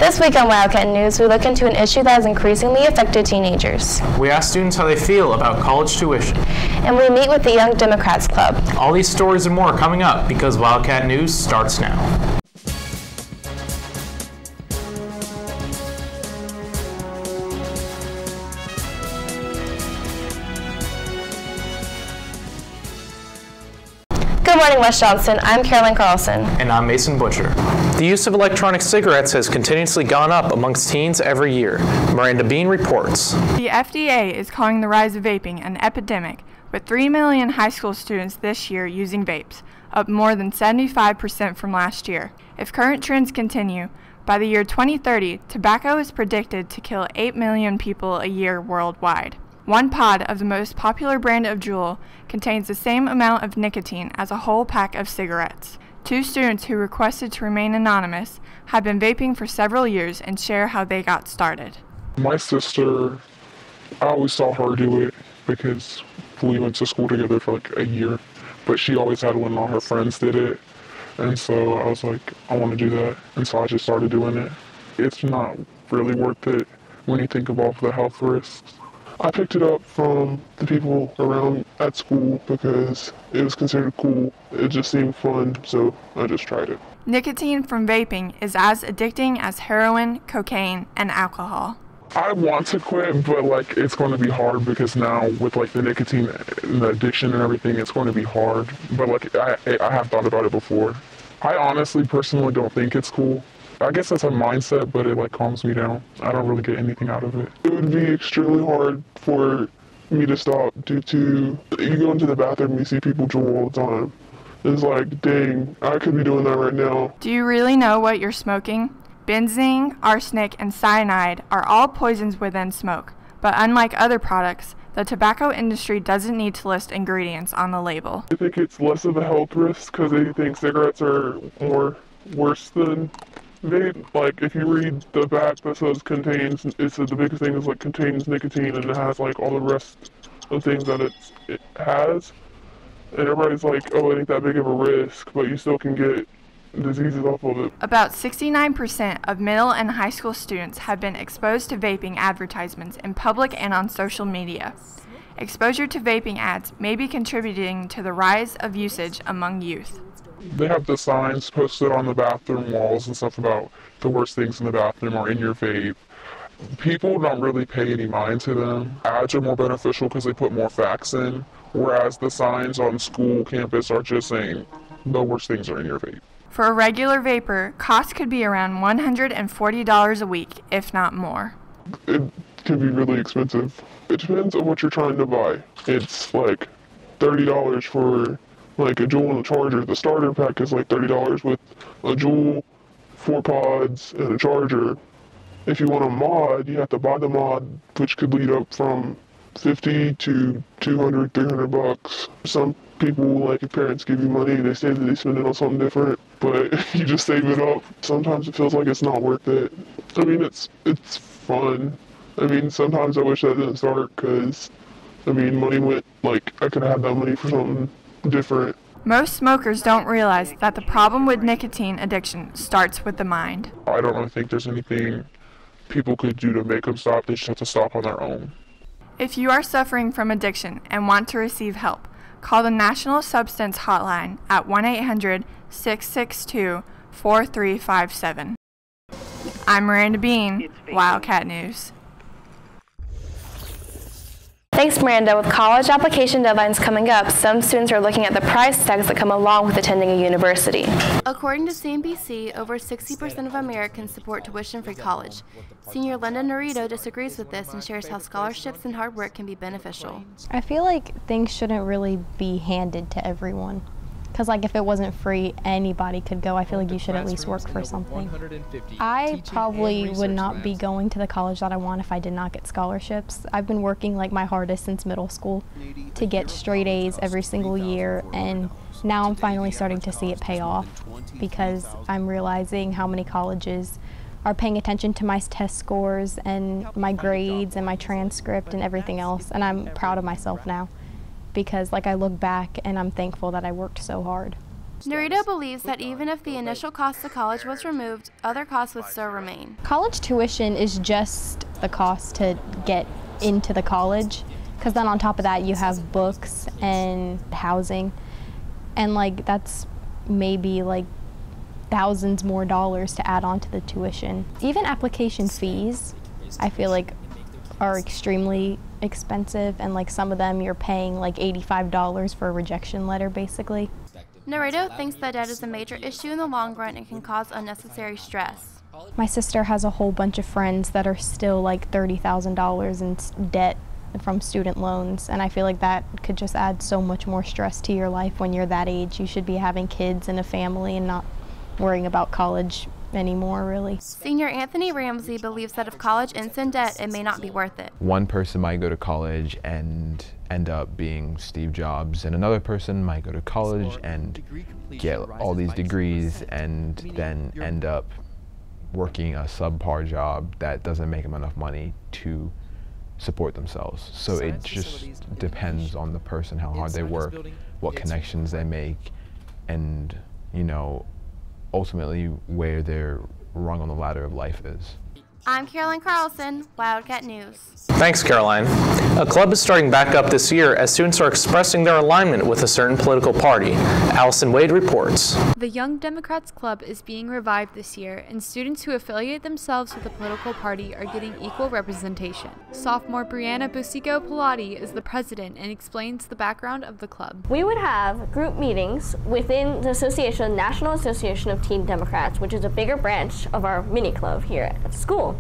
This week on Wildcat News, we look into an issue that has increasingly affected teenagers. We ask students how they feel about college tuition. And we meet with the Young Democrats Club. All these stories and more coming up because Wildcat News starts now. Good morning, West Johnston. I'm Carolyn Carlson. And I'm Mason Butcher. The use of electronic cigarettes has continuously gone up amongst teens every year. Miranda Bean reports. The FDA is calling the rise of vaping an epidemic, with 3 million high school students this year using vapes, up more than 75% from last year. If current trends continue, by the year 2030, tobacco is predicted to kill 8 million people a year worldwide. One pod of the most popular brand of Juul contains the same amount of nicotine as a whole pack of cigarettes. Two students who requested to remain anonymous have been vaping for several years and share how they got started. My sister, I always saw her do it because we went to school together for like a year, but she always had one, all her friends did it, and so I was like, I want to do that, and so I just started doing it. It's not really worth it when you think about the health risks. I picked it up from the people around at school because it was considered cool. It just seemed fun, so I just tried it. Nicotine from vaping is as addicting as heroin, cocaine, and alcohol. I want to quit, but like it's going to be hard because now with like the nicotine and the addiction and everything, it's going to be hard. But like I have thought about it before. I honestly, personally don't think it's cool. I guess that's a mindset, but it like calms me down. I don't really get anything out of it. It would be extremely hard for me to stop due to, you go into the bathroom and you see people Juul all the time. It's like, dang, I could be doing that right now. Do you really know what you're smoking? Benzene, arsenic, and cyanide are all poisons within smoke, but unlike other products, the tobacco industry doesn't need to list ingredients on the label. I think it's less of a health risk because they think cigarettes are worse than vape. Like if you read the back that says contains, it says the biggest thing is like contains nicotine, and it has like all the rest of things that it has. And everybody's like, oh, it ain't that big of a risk, but you still can get diseases off of it. About 69% of middle and high school students have been exposed to vaping advertisements in public and on social media. Exposure to vaping ads may be contributing to the rise of usage among youth. They have the signs posted on the bathroom walls and stuff about the worst things in the bathroom or in your vape. People don't really pay any mind to them. Ads are more beneficial because they put more facts in, whereas the signs on school campus are just saying the worst things are in your vape. For a regular vapor, costs could be around $140 a week, if not more. It can be really expensive. It depends on what you're trying to buy. It's like $30 for like a Juul and a charger. The starter pack is like $30 with a Juul, 4 pods, and a charger. If you want a mod, you have to buy the mod, which could lead up from $50 to $200, $300. Some people, like if parents give you money, they say that they spend it on something different, but you just save it up. Sometimes it feels like it's not worth it. I mean, it's fun. I mean, sometimes I wish that didn't start because, I mean, money went, like, I could have had that money for something different. Most smokers don't realize that the problem with nicotine addiction starts with the mind. I don't really think there's anything people could do to make them stop. They just have to stop on their own. If you are suffering from addiction and want to receive help, call the National Substance Hotline at 1-800-662-4357. I'm Miranda Bean, Wildcat News. Thanks, Miranda. With college application deadlines coming up, some students are looking at the price tags that come along with attending a university. According to CNBC, over 60% of Americans support tuition-free college. Senior Linda Norito disagrees with this and shares how scholarships and hard work can be beneficial. I feel like things shouldn't really be handed to everyone. Because like if it wasn't free, anybody could go. I feel like you should at least work for something. I probably would not be going to the college that I want if I did not get scholarships. I've been working like my hardest since middle school to get straight A's every single year, and now I'm finally starting to see it pay off because I'm realizing how many colleges are paying attention to my test scores and my grades and my transcript and everything else, and I'm proud of myself now. Because like I look back and I'm thankful that I worked so hard. Narita believes that even if the initial cost of college was removed, other costs would still remain. College tuition is just the cost to get into the college, because then on top of that you have books and housing, and like that's maybe like thousands more dollars to add on to the tuition. Even application fees, I feel like, are extremely expensive, and like some of them you're paying like $85 for a rejection letter basically. Narita thinks that debt is a major issue in the long run and can cause unnecessary stress. My sister has a whole bunch of friends that are still like $30,000 in debt from student loans, and I feel like that could just add so much more stress to your life when you're that age. You should be having kids and a family and not worrying about college anymore, really. Senior Anthony Ramsey believes that if college ends in debt, it may not be worth it. One person might go to college and end up being Steve Jobs, and another person might go to college and get all these degrees and then end up working a subpar job that doesn't make them enough money to support themselves. So it just depends on the person, how hard they work, what connections they make, and, you know, ultimately where their rung on the ladder of life is. I'm Caroline Carlson, Wildcat News. Thanks, Caroline. A club is starting back up this year as students are expressing their alignment with a certain political party. Allison Wade reports. The Young Democrats Club is being revived this year, and students who affiliate themselves with a political party are getting equal representation. Sophomore Brianna Busico-Pilati is the president and explains the background of the club. We would have group meetings within the association, National Association of Teen Democrats, which is a bigger branch of our mini club here at school.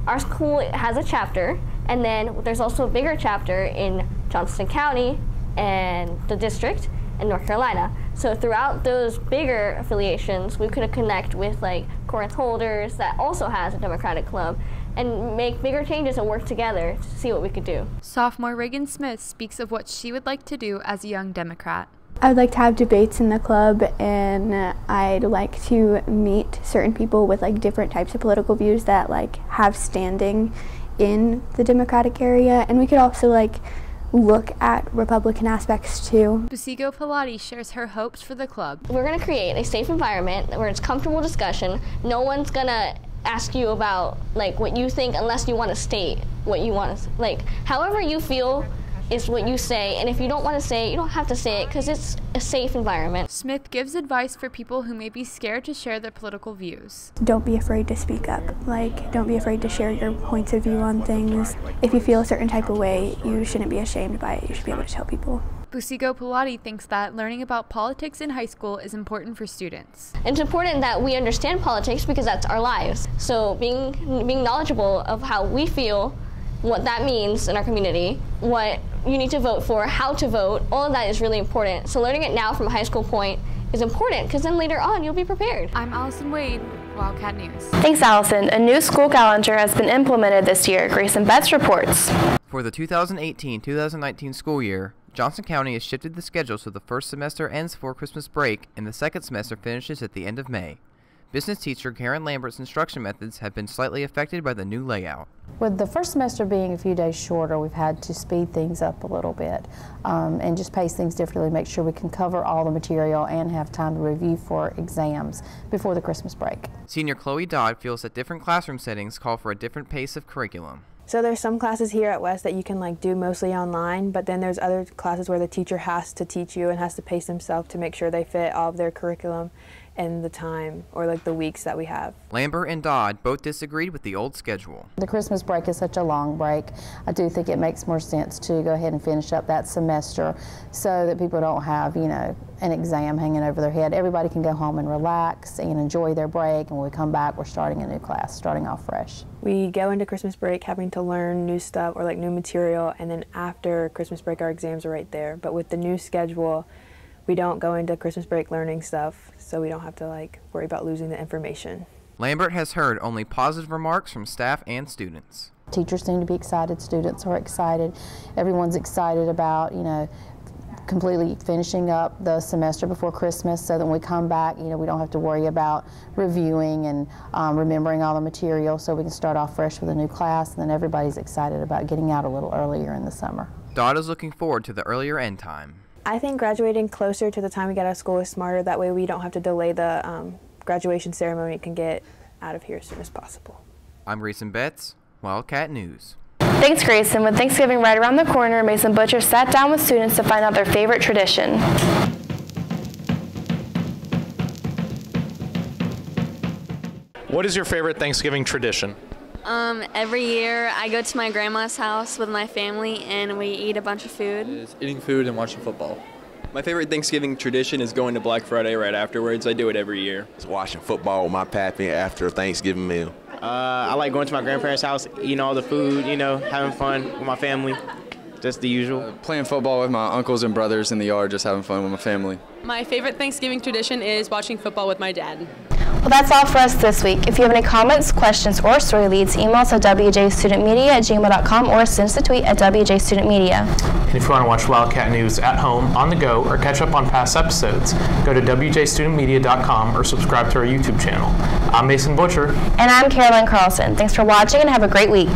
Our school has a chapter, and then there's also a bigger chapter in Johnston County and the district in North Carolina. So throughout those bigger affiliations, we could connect with like Corinth Holders that also has a Democratic club and make bigger changes and work together to see what we could do. Sophomore Reagan Smith speaks of what she would like to do as a young Democrat. I'd like to have debates in the club, and I'd like to meet certain people with like different types of political views that like have standing in the Democratic area, and we could also like look at Republican aspects too. Busico-Pilati shares her hopes for the club. We're going to create a safe environment where it's comfortable discussion. No one's going to ask you about like what you think unless you want to state what you want to, like however you feel is what you say, and if you don't want to say it, you don't have to say it because it's a safe environment. Smith gives advice for people who may be scared to share their political views. Don't be afraid to speak up. Like, don't be afraid to share your points of view on things. If you feel a certain type of way, you shouldn't be ashamed by it. You should be able to tell people. Busico-Pilati thinks that learning about politics in high school is important for students. It's important that we understand politics because that's our lives. So being knowledgeable of how we feel, what that means in our community, what you need to vote for, how to vote, all of that is really important. So learning it now from a high school point is important because then later on you'll be prepared. I'm Allison Wade, Wildcat News. Thanks, Allison. A new school calendar has been implemented this year. Grayson Betts reports. For the 2018-2019 school year, Johnston County has shifted the schedule so the first semester ends before Christmas break and the second semester finishes at the end of May. Business teacher Karen Lambert's instruction methods have been slightly affected by the new layout. With the first semester being a few days shorter, we've had to speed things up a little bit and just pace things differently, make sure we can cover all the material and have time to review for exams before the Christmas break. Senior Chloe Dodd feels that different classroom settings call for a different pace of curriculum. So there's some classes here at West that you can like do mostly online, but then there's other classes where the teacher has to teach you and has to pace themselves to make sure they fit all of their curriculum and the time or like the weeks that we have. Lambert and Dodd both disagreed with the old schedule. The Christmas break is such a long break. I do think it makes more sense to go ahead and finish up that semester so that people don't have, you know, an exam hanging over their head. Everybody can go home and relax and enjoy their break, and when we come back we're starting a new class, starting off fresh. We go into Christmas break having to learn new stuff or like new material, and then after Christmas break our exams are right there. But with the new schedule, we don't go into Christmas break learning stuff, so we don't have to like worry about losing the information. Lambert has heard only positive remarks from staff and students. Teachers seem to be excited, students are excited, everyone's excited about, you know, completely finishing up the semester before Christmas so that when we come back, you know, we don't have to worry about reviewing and remembering all the material, so we can start off fresh with a new class, and then everybody's excited about getting out a little earlier in the summer. Dodd is looking forward to the earlier end time. I think graduating closer to the time we get out of school is smarter. That way we don't have to delay the graduation ceremony. It can get out of here as soon as possible. I'm Grayson Betts, Wildcat News. Thanks, Grayson. With Thanksgiving right around the corner, Mason Butcher sat down with students to find out their favorite tradition. What is your favorite Thanksgiving tradition? Every year I go to my grandma's house with my family and we eat a bunch of food. It's eating food and watching football. My favorite Thanksgiving tradition is going to Black Friday right afterwards. I do it every year. It's watching football with my pappy after a Thanksgiving meal. I like going to my grandparents' house, eating all the food, you know, having fun with my family. Just the usual. Playing football with my uncles and brothers in the yard, just having fun with my family. My favorite Thanksgiving tradition is watching football with my dad. Well, that's all for us this week. If you have any comments, questions, or story leads, email us at wjstudentmedia@gmail.com or send us a tweet at wjstudentmedia. And if you want to watch Wildcat News at home, on the go, or catch up on past episodes, go to wjstudentmedia.com or subscribe to our YouTube channel. I'm Mason Butcher. And I'm Caroline Carlson. Thanks for watching and have a great week.